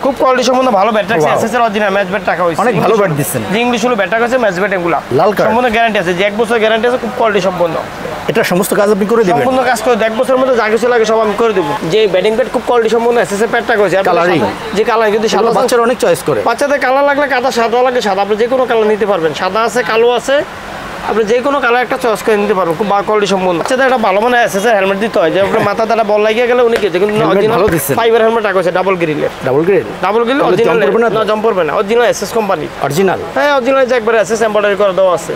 খুব কোয়ালিটি সম্পন্ন ভালো ব্যাট রাখছে, এসএস এর অরিজিনাল ম্যাচ ব্যাট টাকা হইছে, অনেক ভালো ব্যাট দিচ্ছেন। যে ইংলিশ হলো ব্যাট টাকা আছে, ম্যাচ ব্যাট এগুলা লাল কার্ড সম্পূর্ণ গ্যারান্টি আছে, যে 1 বছর গ্যারান্টি আছে, খুব কোয়ালিটি সম্পন্ন। এটা সমস্ত কাজ আপনি করে দিবেন? সম্পূর্ণ কাজ করে 1 বছরের মধ্যে যা কিছু লাগে সব আমি করে দেব। যে ব্যাটিং ব্যাট খুব কোয়ালিটি সম্পন্ন এসএস এর ব্যাট টাকা হইছে, কালারিং যে কালার যদি সাদা, বাচ্চারা অনেক চয়েস করে। বাচ্চাদের কালার লাগলে কাদা, সাদা লাগলে সাদা, আপনি যে কোনো কালার নিতে পারবেন, সাদা আছে কালো আছে, আপনি যে কোনো কালার একটা চয়েস করে নিতে পারবেন, খুব কোয়ালিটি সম্পূর্ণ। বাচ্চাদের একটা ভালো মানে এসএস এর হেলমেট দিতে হয়, যে আপনার মাথা দ্বারা বল লাগিয়ে গেলে উনি কিন্তু ভালো দিচ্ছেন। ফাইবার হেলমেট টাকা হইছে, ডাবল গ্রিলের, ডাবল গ্রিল অরিজিনাল না, জম্প করবে না, অরিজিনাল এসএস কোম্পানি অরিজিনাল। হ্যাঁ অরিজিনাল, যে একবার এসএস এমব্রয়ডারি করে দেওয়া আছে।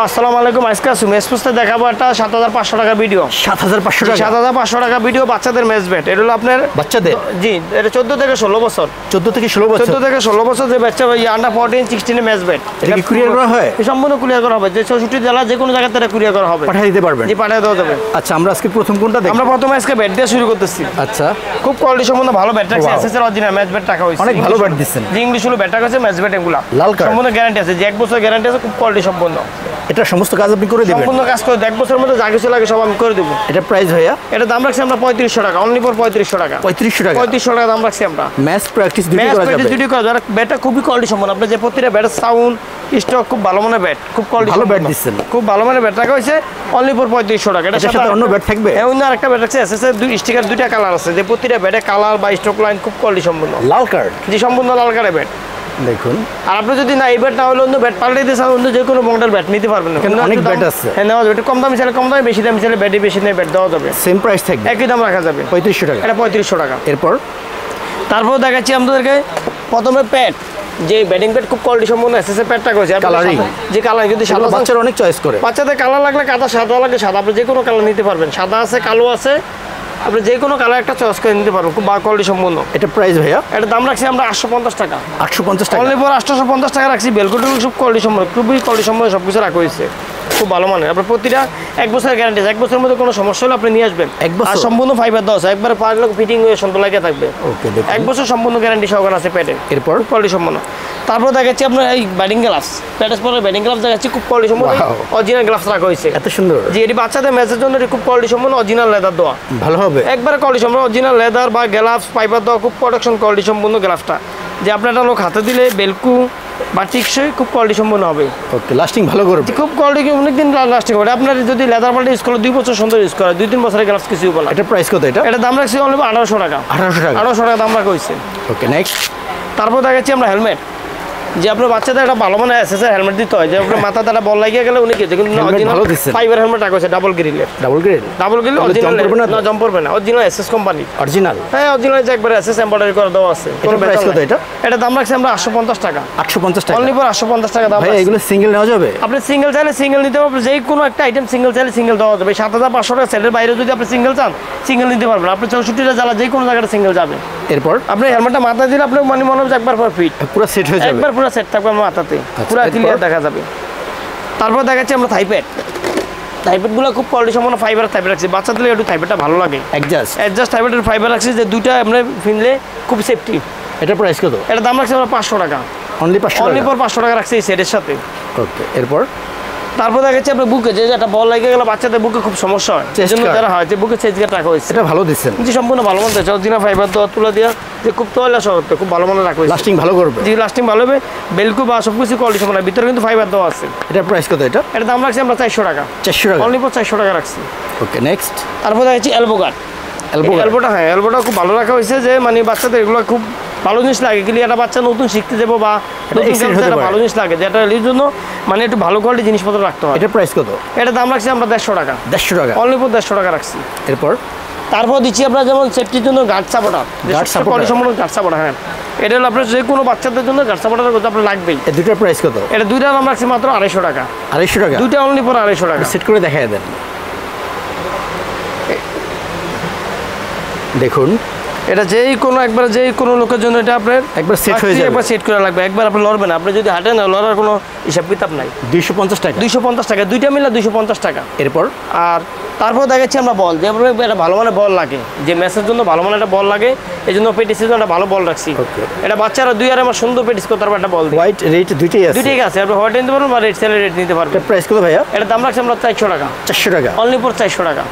আসসালামু আলাইকুম, আজকে মেসপুসতে দেখাবো একটা 7500 টাকার ভিডিও। 7500 টাকা? 7500 টাকা ভিডিও, বাচ্চাদের মেস ব্যাট। এটা হলো আপনার বাচ্চাদের, জি এটা 14 থেকে 16 বছর। 14 থেকে 16 বছর? 14 থেকে 16 বছর যে বাচ্চা আন্ডার 14 16 মেস ব্যাট। এটা কি কুরিয়ার করা হয়? সম্পূর্ণ কুরিয়ার করা হবে, যে 64 জেলা যে কোনো জায়গা থেকে কুরিয়ার করা হবে, পাঠিয়ে দিতে পারবেন? জি পাঠিয়ে দেওয়া যাবে। আচ্ছা, আমরা আজকে প্রথম কোনটা দেখব? আমরা প্রথমে আজকে ব্যাট দিয়ে শুরু করতেছি। আচ্ছা, খুব কোয়ালিটি সম্পন্ন ভালো ব্যাট রাখছে, এসএস এর অরিজিনাল ম্যাচ ব্যাট টাকা হইছে, অনেক ভালো ব্যাট দিচ্ছেন। যে ইংলিশ হলো ব্যাট টাকা আছে, ম্যাচ ব্যাট এগুলা লাল কার্ড সম্পূর্ণ গ্যারান্টি আছে, যে 1 বছর গ্যারান্টি আছে, খুব কোয়ালিটি সম্পন্ন। এটা সমস্ত কাজ আপনি করে দিবেন? সম্পূর্ণ কাজ করে 1 বছরের মধ্যে যা কিছু লাগে সব আমি করে দেব। এটা প্রাইস ভাইয়া? এটা দাম রাখছি আমরা 3500 টাকা, অনলি ফর 3500 টাকা। 3500 টাকা? 3500 টাকা দাম রাখছি আমরা। ম্যাচ প্র্যাকটিস দুটো করা যাবে? দুটো করা যাবে। ব্যাটটা খুবই কোয়ালিটি সম্পন্ন, আপনি যে প্রতিটা ব্যাটের সাউন্ড স্টক খুব ভালো মানের ব্যাট, খুব কোয়ালিটি ভালো ব্যাট দিচ্ছেন, খুব ভালো মানের ব্যাট রাখা হয়েছে, অনলি ফর 3500 টাকা। এটার সাথে অন্য ব্যাট থাকবে? হ্যাঁ, অন্য আরেকটা ব্যাট রাখছে, এসএস এর স্টিকার দুইটা কালার আছে, যে প্রতিটা ব্যাটে কালার বা স্টক লাইন খুব কোয়ালিটি সম্পন্ন। লাল কার্ড? জি সম্পূর্ণ লাল কার্ডের ব্যাট দেখুন। আর আপনি যদি না এই ব্যাট না হলে অন্য ব্যাট পাল্টে দিতে চান, অন্য যে কোনো মডেল ব্যাট নিতে পারবেন না, অনেক ব্যাট আছে। হ্যাঁ নেওয়া যাবে, কম দামি চাইলে কম দামি, বেশি দামি চাইলে ব্যাটে বেশি নেই, ব্যাট দেওয়া যাবে, সেম প্রাইস থাকবে, একই দাম রাখা যাবে। 3500 টাকা? এটা 3500 টাকা। এরপর তারপর দেখাচ্ছি আপনাদেরকে প্রথমে প্যাড, যে ব্যাটিং প্যাড খুব কোয়ালিটি সম্পন্ন এসএস এর প্যাডটা করেছে, কালারিং, যে কালার যদি সাদা, বাচ্চারা অনেক চয়েস করে। বাচ্চাদের কালার লাগলে কাদা, সাদা লাগলে সাদা, আপনি যে কোনো কালার নিতে পারবেন, সাদা আছে কালো আছে, আপনি যে কোনো কালার একটা চয়েস করে নিতে পারবেন, খুব কোয়ালিটি সম্পন্ন। এটা প্রাইস ভাইয়া? এটা দাম রাখছি আমরা 850 টাকা। 850 টাকা? অনলি ফর 850 টাকা রাখছি। বেলকুটি খুব কোয়ালিটি সম্পন্ন, খুবই কোয়ালিটি সম্পন্ন সব কিছু রাখা হয়েছে, খুব ভালো মানের। আপনার প্রতিটা 1 বছরের গ্যারান্টি আছে, 1 বছরের মধ্যে কোনো সমস্যা হলে আপনি নিয়ে আসবেন। 1 বছর? আর সম্পূর্ণ ফাইবার দেওয়া আছে, একবার পারলে ফিটিং হয়ে সুন্দর লাগে থাকবে। ওকে, দেখুন 1 বছর সম্পূর্ণ গ্যারান্টি সহকারে আছে প্যাডে। এরপর কোয়ালিটি সম্পন্ন। তারপর দেখাচ্ছি আপনার এই ব্যাটিং গ্লাভস, প্যাডেস পরে ব্যাটিং গ্লাভস দেখাচ্ছি, খুব কোয়ালিটি সম্পন্ন অরিজিনাল গ্লাভস রাখা হয়েছে, এত সুন্দর। যে এটি বাচ্চাদের ম্যাচের জন্য খুব কোয়ালিটি সম্পন্ন, অরিজিনাল লেদার দেওয়া, ভালো হবে একবারে কোয়ালিটি সম্পন্ন, অরিজিনাল লেদার বা গ্লাভস ফাইবার দেওয়া, খুব প্রোটেকশন কোয়ালিটি সম্পন্ন গ্লাভসটা, যে আপনার লোক হাতে দিলে বেলকু বা টিকসই খুব কোয়ালিটি সম্পন্ন হবে। ওকে, লাস্টিং ভালো করবে, খুব কোয়ালিটি, অনেকদিন লাস্টিং হবে। আপনার যদি লেদার পাল্টে ইউজ করলে 2 বছর সুন্দর ইউজ করা, 2-3 বছরের গ্লাভস কিছু হবে না। এটা প্রাইস কত? এটা দাম রাখছি অনলি 1800 টাকা। 1800 টাকা? 1800 টাকা দাম রাখা হয়েছে। ওকে, নেক্সট। তারপর দেখাচ্ছি আমরা হেলমেট, যে আপনার বাচ্চাদের একটা ভালো মানে এসএস এর হেলমেট দিতে হয়, যে আপনার মাথা দ্বারা বল লাগিয়ে গেলে উনি কিন্তু ভালো দিচ্ছেন। ফাইবার হেলমেট টাকা হয়েছে, ডাবল গ্রিলের, ডাবল গ্রিল অরিজিনাল না, জম্প করবে না, অরিজিনাল এসএস কোম্পানি অরিজিনাল। হ্যাঁ অরিজিনাল, যে একবার এসএস এমব্রয়ডারি করে দেওয়া আছে। কোন প্রাইস কত এটা? এটা দাম রাখছি আমরা 850 টাকা। 850 টাকা? অনলি ফর 850 টাকা দাম। ভাই এগুলো সিঙ্গেল নেওয়া যাবে? আপনি সিঙ্গেল চাইলে সিঙ্গেল নিতে পারবেন, যে কোনো একটা আইটেম সিঙ্গেল চাইলে সিঙ্গেল দেওয়া যাবে। 7500 টাকা সেলের বাইরে যদি আপনি সিঙ্গেল চান, সিঙ্গেল নিতে পারবেন। আপনি 64টা জ্বালা যে কোনো জায়গায় সিঙ্গেল যাবে। এরপর আপনি হেলমেটটা মাথায় দিলে আপনার মনে হবে একবার পর ফিট, পুরো সেট হয়ে যাবে, একবার পুরো সেট থাকবে মাথাতে, পুরো ক্লিয়ার দেখা যাবে। তারপর দেখাচ্ছি আমরা থাইপ্যাড, থাইপ্যাডগুলো খুব কোয়ালিটি সম্পন্ন ফাইবার থাইপ্যাড রাখছি, বাচ্চাদের একটু থাইপ্যাডটা ভালো লাগে, অ্যাডজাস্ট থাইপ্যাডের ফাইবার রাখছি, যে দুইটা আমরা ফিনলে খুব সেফটি। এটা প্রাইস কত? এটা দাম রাখছি আমরা 500 টাকা। অনলি 500? অনলি ফর 500 টাকা রাখছি এই সেটের সাথে। ওকে, এরপর তারপর দেখাচ্ছি আপনার বুকে, যে একটা বল লাগে গেলে বাচ্চাদের বুকে খুব সমস্যা হয়, সেজন্য যারা হয় যে বুকে চেঞ্জ গার্ড রাখা হয়েছে। এটা ভালো দিচ্ছেন? জি সম্পূর্ণ ভালো মানের আছে, অরিজিনাল ফাইবার দেওয়া, তুলা দেওয়া, যে খুব তয়লা শক্ত, খুব ভালো মানের রাখা হয়েছে, লাস্টিং ভালো করবে। জি লাস্টিং ভালো হবে, বেলকু বা সব কিছু কোয়ালিটি সম্পন্ন, ভিতরে কিন্তু ফাইবার দেওয়া আছে। এটা প্রাইস কত? এটা দাম রাখছি আমরা 400 টাকা। 400 টাকা? অনলি ফর 400 টাকা রাখছি। ওকে, নেক্সট। তারপর দেখাচ্ছি এলবো গার্ড, এলবোটা, হ্যাঁ এলবোটা খুব ভালো রাখা হয়েছে, যে মানে বাচ্চাদের এগুলো খুব ভালো জিনিস লাগে, কিন্তু একটা বাচ্চা নতুন শিখতে যাবো বা ভালো জিনিস লাগে, যেটা এর জন্য মানে একটু ভালো কোয়ালিটি জিনিসপত্র রাখতে হয়। এটা প্রাইস কত? এটা দাম রাখছি আমরা 150 টাকা। 150 টাকা? অনলি ফর 150 টাকা রাখছি। এরপর তারপর দিচ্ছি আপনার যেমন সেফটির জন্য গার্ড সাপোর্টার, কোয়ালিটি সম্পূর্ণ গার্ড সাপোর্টার। হ্যাঁ এটা হলো আপনার যে কোনো বাচ্চাদের জন্য গার্ড সাপোর্টার করতে আপনার লাগবেই। এই দুটোর প্রাইস কত? এটা দুইটা দাম রাখছি মাত্র 250 টাকা। 250 টাকা? দুইটা অনলি ফর 250 টাকা। সেট করে দেখায় দেন, দেখুন। এটা যেই কোনো লোকের জন্য এটা আপনার একবার সেট হয়ে যাবে, একবার সেট করা লাগবে, একবার আপনি লড়বেন না, আপনি যদি হাঁটেন না লড়ার কোনো হিসাব কিতাব নাই। 250 টাকা? 250 টাকা, দুইটা মিলে 250 টাকা। এরপর আর তারপর দেখাচ্ছি আমরা বল, যে একটা ভালো মানের বল লাগে, যে ম্যাচের জন্য ভালো মানের একটা বল লাগে, এই জন্য পেটিসের জন্য একটা ভালো বল রাখছি। এটা বাচ্চারা 2 আর আমার সুন্দর পেটিস করতে পারবে, একটা বল হোয়াইট রেড দুইটাই আছে, আপনি হোয়াইট নিতে পারবেন বা রেড সেলের রেড নিতে পারবেন। প্রাইস কত ভাইয়া? এটা দাম রাখছি আমরা 400 টাকা। 400 টাকা? অনলি ফর 400 টাকা।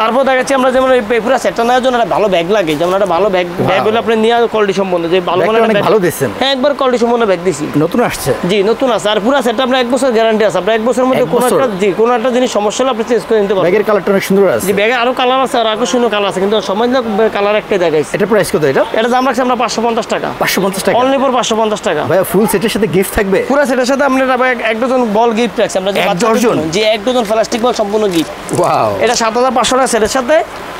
তারপর দেখাচ্ছি আমরা যেমন এই পুরো সেটটা নেওয়ার জন্য একটা ভালো ব্যাগ লাগে, যেমন একটা ভালো ব্যাগ হলে আপনি নিয়ে কোয়ালিটি সম্পন্ন যে ভালো ভালো দিচ্ছেন। হ্যাঁ, একবার কোয়ালিটি সম্পন্ন ব্যাগ দিছি, নতুন আসছে। জি নতুন আছে, আর পুরো সেটটা আপনার 1 বছর গ্যারান্টি আছে। আপনার 1 বছরের মধ্যে কোনো একটা জিনিস সমস্যা হলে আপনি চেঞ্জ করে নিতে পারবেন। ব্যাগের কালারটা অনেক সুন্দর আছে। জি, ব্যাগে আরো কালার আছে, আর আকর্ষণীয় কালার আছে, কিন্তু সময় না কালার একটাই দেখাইছে। এটা প্রাইস কত? এটা দাম রাখছি আমরা 550 টাকা। 550 টাকা অনলি ফর 550 টাকা। ভাই ফুল সেটের সাথে গিফট থাকবে? পুরো সেটের সাথে আমরা এক ডজন বল গিফট রাখছি আমরা, যে 1 ডজন? জি, 1 ডজন প্লাস্টিক বল সম্পূর্ণ গিফট। ওয়াও, এটা 7500 টাকা সেটের সাথে।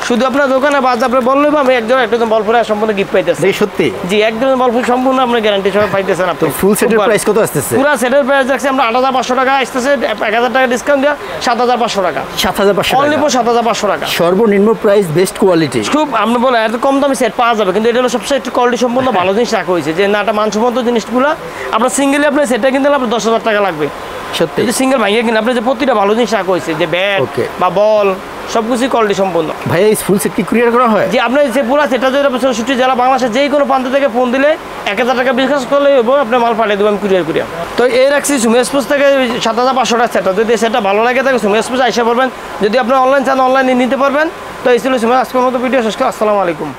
শুধু আপনার দোকানে বাজ আপনি বললেই আমি এক ডজন বল পুরো সম্পূর্ণ গিফট পাইতেছি। এই সত্যি? জি, 1 ডজন বল সম্পূর্ণ আপনি গ্যারান্টি সহ পাইতেছেন। আপনি ফুল সেটের প্রাইস কত আসতেছে? পুরো সেটের প্রাইস রাখছি আমরা 8500 টাকা, আসতেছে 1000 টাকা ডিসকাউন্ট দিয়ে 7500 টাকা। 7500 টাকা, অনলি ফর 7500 টাকা। সর্বনিম্ন প্রাইস, বেস্ট কোয়ালিটি। খুব আমরা বলে এত কম দামে সেট পাওয়া যাবে, কিন্তু এটা হলো সবচেয়ে একটু কোয়ালিটি সম্পন্ন ভালো জিনিস রাখা হয়েছে, যে না একটা মানসম্মত জিনিসগুলো আপনার সিঙ্গেলি আপনার সেটটা কিনতে আপনার 10,000 টাকা লাগবে। সত্যি? যদি সিঙ্গেল ভাঙিয়ে কিনে আপনি যে প্রতিটা ভালো জিনিস রাখা হয়েছে, যে ব্যাট বা বল সবকিছু কোয়ালিটি সম্পন্ন। ভাই এই ফুল সেট কি কুরিয়ার করা হয়? যে আপনি যে পুরো সেটটা যদি 64 জেলা বাংলাদেশের যে কোনো প্রান্ত থেকে ফোন দিলে 1000 টাকা বিকাশ করলে আপনার মাল পাঠিয়ে দেবো আমি কুরিয়ার। তো এই রাখছি সুমি এক্সপ্রেস থেকে 7500 টাকা সেটটা। যদি সেটটা ভালো লাগে থাকে সুমি এক্সপ্রেস আইসা পড়বেন। যদি আপনি অনলাইন চান অনলাইনে নিতে পারবেন। তো এই ছিল সুমি আজকের মতো ভিডিও শেষ করে। আসসালামু আলাইকুম।